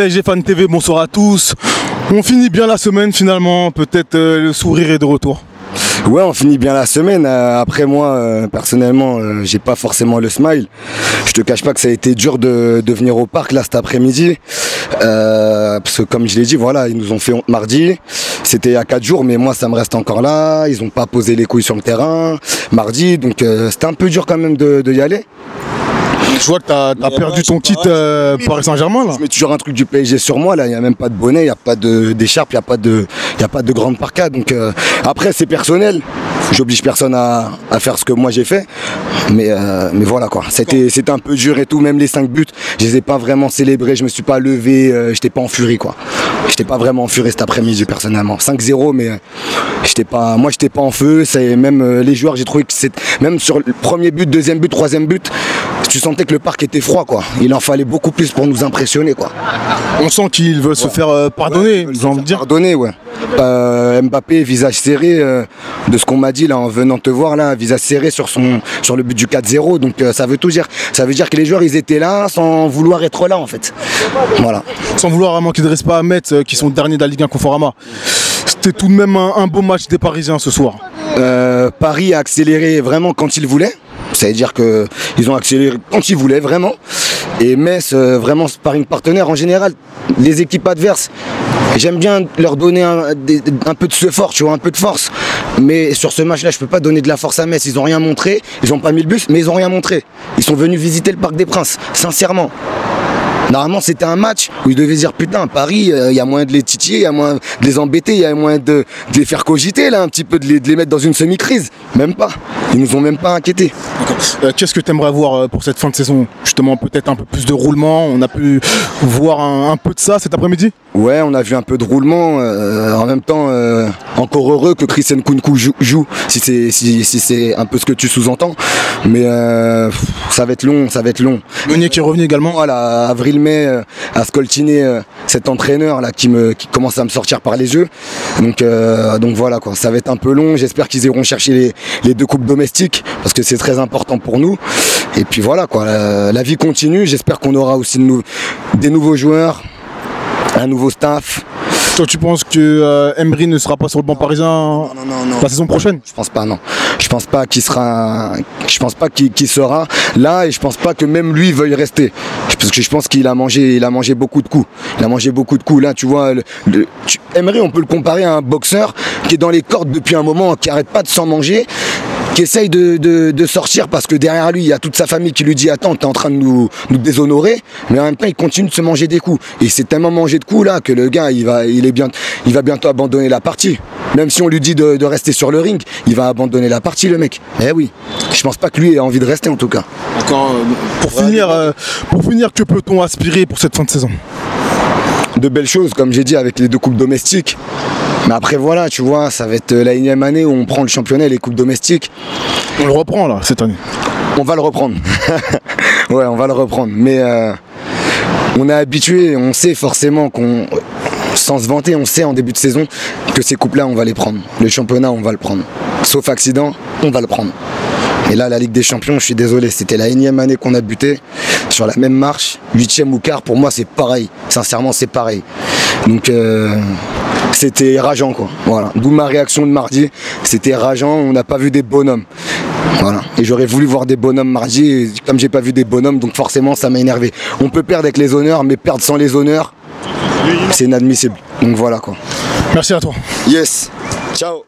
PSG Fan TV, bonsoir à tous. On finit bien la semaine finalement, peut-être le sourire est de retour. Ouais, on finit bien la semaine. Après moi, personnellement, j'ai pas forcément le smile. Je te cache pas que ça a été dur de venir au parc là cet après-midi. Parce que comme je l'ai dit, voilà, ils nous ont fait honte mardi. C'était il y a 4 jours, mais moi ça me reste encore là. Ils ont pas posé les couilles sur le terrain mardi, donc c'était un peu dur quand même de y aller. Je vois que tu as perdu ton titre Paris Saint-Germain là. Je mets toujours un truc du PSG sur moi là, il n'y a même pas de bonnet, il n'y a pas d'écharpe, il n'y a pas de grande parka. Donc après c'est personnel, j'oblige personne à faire ce que moi j'ai fait. Mais voilà quoi, c'était un peu dur et tout, même les 5 buts, je les ai pas vraiment célébrés, je me suis pas levé, j'étais pas en furie quoi. J'étais pas vraiment en furie cet après-midi personnellement. 5-0 mais moi j'étais pas en feu, même les joueurs j'ai trouvé que même sur le premier but, deuxième but, troisième but, tu sentais que le parc était froid quoi. Il en fallait beaucoup plus pour nous impressionner quoi. On sent qu'ils veulent se faire pardonner, ils ont envie de dire. Pardonner ouais. Mbappé visage serré de ce qu'on m'a dit là en venant te voir là, visage serré sur le but du 4-0, donc ça veut tout dire. Ça veut dire que les joueurs ils étaient là sans vouloir être là en fait. Voilà. Sans vouloir vraiment qu'ils ne restent pas à Metz qui sont derniers de la Ligue 1 Conforama. C'était tout de même un beau match des Parisiens ce soir. Paris a accéléré vraiment quand il voulait. Ça veut dire qu'ils ont accéléré quand ils voulaient vraiment. Et Metz, vraiment sparring partenaire en général, les équipes adverses, j'aime bien leur donner un peu de ce fort, tu vois, un peu de force. Mais sur ce match-là, je peux pas donner de la force à Metz. Ils ont rien montré, ils ont pas mis le bus, mais ils ont rien montré. Ils sont venus visiter le Parc des Princes, sincèrement. Normalement, c'était un match où ils devaient dire putain, Paris, il y a moyen de les titiller, il y a moyen de les embêter, il y a moyen de les faire cogiter, là, un petit peu, de les mettre dans une semi-crise. Même pas. Ils nous ont même pas inquiétés. Qu'est-ce que tu aimerais voir pour cette fin de saison? Justement, peut-être un peu plus de roulement. On a pu voir un peu de ça cet après-midi? Ouais, on a vu un peu de roulement. En même temps, encore heureux que Christian Nkunku joue, si c'est un peu ce que tu sous-entends. Mais ça va être long, ça va être long. Meunier qui est revenu également. Voilà, avril-mai, à scoltiner cet entraîneur là qui commence à me sortir par les yeux. Donc voilà quoi, ça va être un peu long. J'espère qu'ils iront chercher les 2 coupes domestiques parce que c'est très important pour nous. Et puis voilà quoi, la vie continue. J'espère qu'on aura aussi des nouveaux joueurs, un nouveau staff. Toi, tu penses que Emery ne sera pas sur le banc parisien non. La saison prochaine? Je pense pas, non. Je pense pas qu'il sera. Je pense pas qu'il sera là et je pense pas que même lui veuille rester. Parce que je pense qu'il a mangé beaucoup de coups. Il a mangé beaucoup de coups. Là, tu vois, Emery, on peut le comparer à un boxeur qui est dans les cordes depuis un moment, qui arrête pas de s'en manger, qui essaye de sortir parce que derrière lui il y a toute sa famille qui lui dit attends, t'es en train de nous déshonorer, mais en même temps il continue de se manger des coups et c'est tellement mangé de coups là que le gars il va bientôt abandonner la partie. Même si on lui dit de rester sur le ring, il va abandonner la partie le mec. Eh oui, je pense pas que lui ait envie de rester en tout cas. D'accord. Pour finir, que peut-on aspirer pour cette fin de saison? De belles choses comme j'ai dit avec les 2 coupes domestiques. Mais après voilà, tu vois, ça va être la 1e année où on prend le championnat et les coupes domestiques. On le reprend là cette année. On va le reprendre. Ouais, on va le reprendre. Mais on est habitué, on sait forcément sans se vanter, on sait en début de saison que ces coupes-là, on va les prendre. Le championnat, on va le prendre. Sauf accident, on va le prendre. Et là, la Ligue des Champions, je suis désolé, c'était la 1e année qu'on a buté sur la même marche, 8e ou quart, pour moi c'est pareil. Sincèrement, c'est pareil. Donc c'était rageant quoi. Voilà. D'où ma réaction de mardi. C'était rageant, on n'a pas vu des bonhommes. Voilà. Et j'aurais voulu voir des bonhommes mardi, et comme j'ai pas vu des bonhommes, donc forcément ça m'a énervé. On peut perdre avec les honneurs, mais perdre sans les honneurs, c'est inadmissible. Donc voilà quoi. Merci à toi. Yes. Ciao.